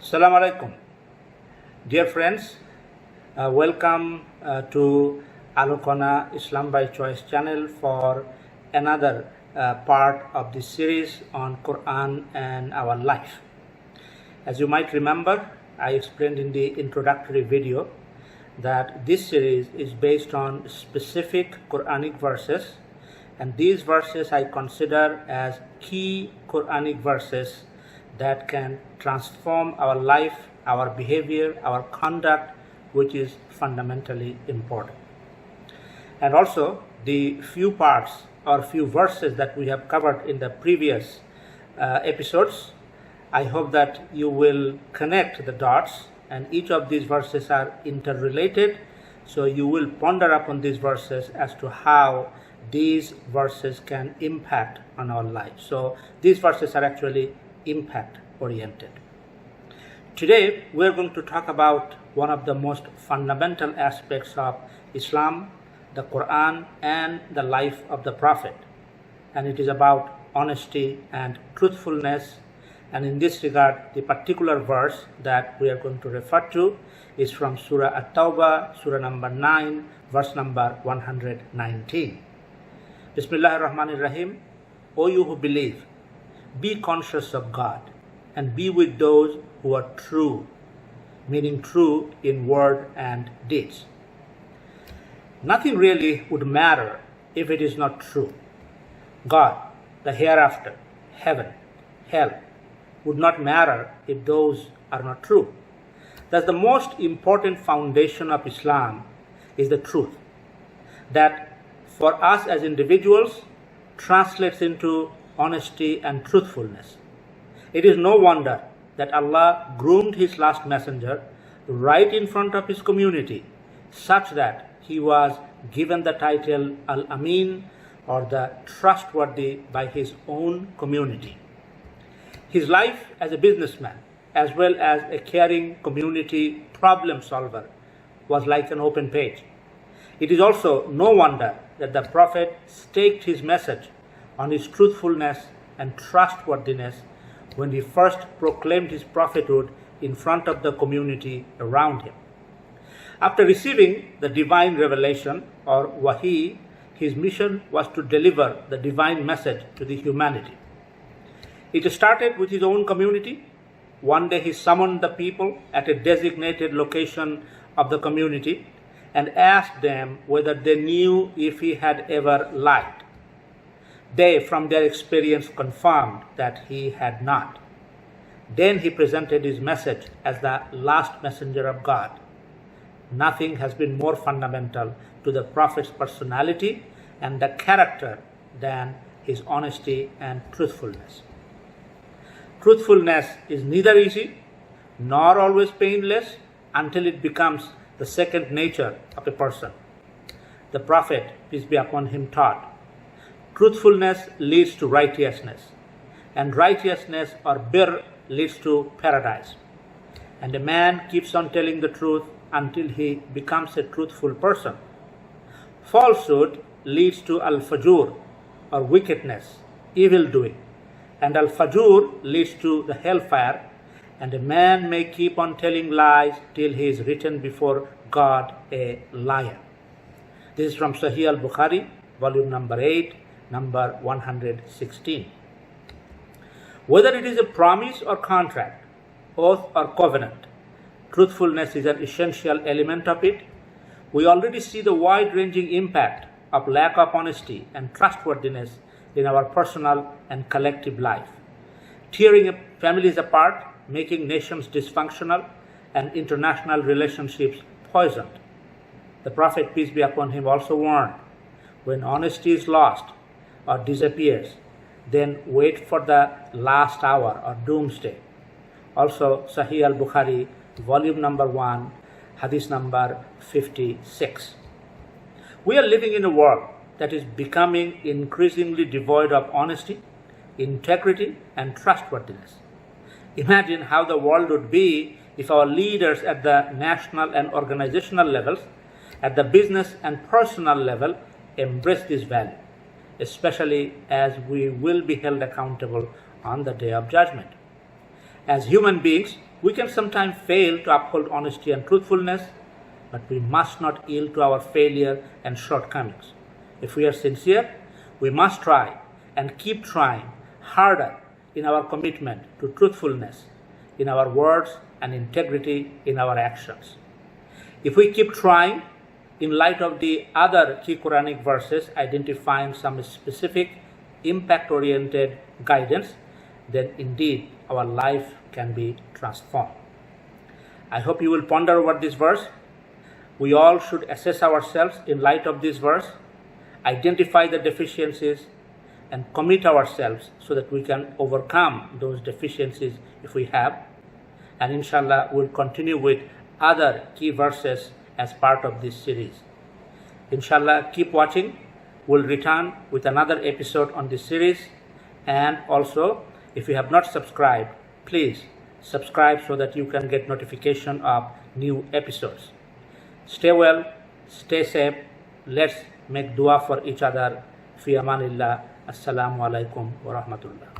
Assalamu alaikum. Dear friends, welcome to Alokona Islam by Choice channel for another part of this series on Qur'an and our life. As you might remember, I explained in the introductory video that this series is based on specific Quranic verses, and these verses I consider as key Quranic verses that can transform our life, our behavior, our conduct, which is fundamentally important. And also the few parts or few verses that we have covered in the previous episodes, I hope that you will connect the dots, and each of these verses are interrelated, so you will ponder upon these verses as to how these verses can impact on our lives. So these verses are actually impact oriented. Today we are going to talk about one of the most fundamental aspects of Islam, the Quran, and the life of the Prophet, and it is about honesty and truthfulness. And in this regard, the particular verse that we are going to refer to is from Surah At-Tawbah, Surah number 9, verse number 119. Bismillahir Rahmanir Rahim. O you who believe, be conscious of God and be with those who are true, meaning true in word and deeds. Nothing really would matter if it is not true. God, the hereafter, heaven, hell, would not matter if those are not true. Thus, the most important foundation of Islam is the truth, that for us as individuals translates into honesty and truthfulness. It is no wonder that Allah groomed His last messenger right in front of His community, such that he was given the title Al-Amin, or the trustworthy, by his own community. His life as a businessman, as well as a caring community problem solver, was like an open page. It is also no wonder that the Prophet staked his message on his truthfulness and trustworthiness when he first proclaimed his prophethood in front of the community around him. After receiving the divine revelation, or wahi, his mission was to deliver the divine message to the humanity. It started with his own community. One day he summoned the people at a designated location of the community and asked them whether they knew if he had ever lied. They, from their experience, confirmed that he had not. Then he presented his message as the last messenger of God. Nothing has been more fundamental to the Prophet's personality and the character than his honesty and truthfulness. Truthfulness is neither easy nor always painless until it becomes the second nature of a person. The Prophet, peace be upon him, taught, truthfulness leads to righteousness, and righteousness or birr leads to paradise. And a man keeps on telling the truth until he becomes a truthful person. Falsehood leads to al-fajur, or wickedness, evil doing, and al-fajur leads to the hellfire, and a man may keep on telling lies till he is written before God a liar. This is from Sahih al-Bukhari, volume number 8, number 116. Whether it is a promise or contract, oath or covenant, truthfulness is an essential element of it. We already see the wide-ranging impact of lack of honesty and trustworthiness in our personal and collective life, tearing families apart, making nations dysfunctional, and international relationships poisoned. The Prophet, peace be upon him, also warned, when honesty is lost or disappears, then wait for the last hour or doomsday. Also Sahih al-Bukhari, volume number 1, hadith number 56. We are living in a world that is becoming increasingly devoid of honesty, integrity, and trustworthiness. Imagine how the world would be if our leaders at the national and organizational levels, at the business and personal level, embrace this value, especially as we will be held accountable on the day of judgment. As human beings, We can sometimes fail to uphold honesty and truthfulness, but we must not yield to our failure and shortcomings. If we are sincere, we must try and keep trying harder in our commitment to truthfulness in our words and integrity in our actions. If we keep trying, in light of the other key Quranic verses identifying some specific impact-oriented guidance, then indeed our life can be transformed. I hope you will ponder over this verse. We all should assess ourselves in light of this verse, identify the deficiencies, and commit ourselves so that we can overcome those deficiencies if we have. And inshallah, we'll continue with other key verses as part of this series. Inshallah, keep watching. We'll return with another episode on this series. And also, if you have not subscribed, please subscribe so that you can get notification of new episodes. Stay well, stay safe. Let's make dua for each other. Fi amanillah. Assalamu alaikum wa rahmatullah.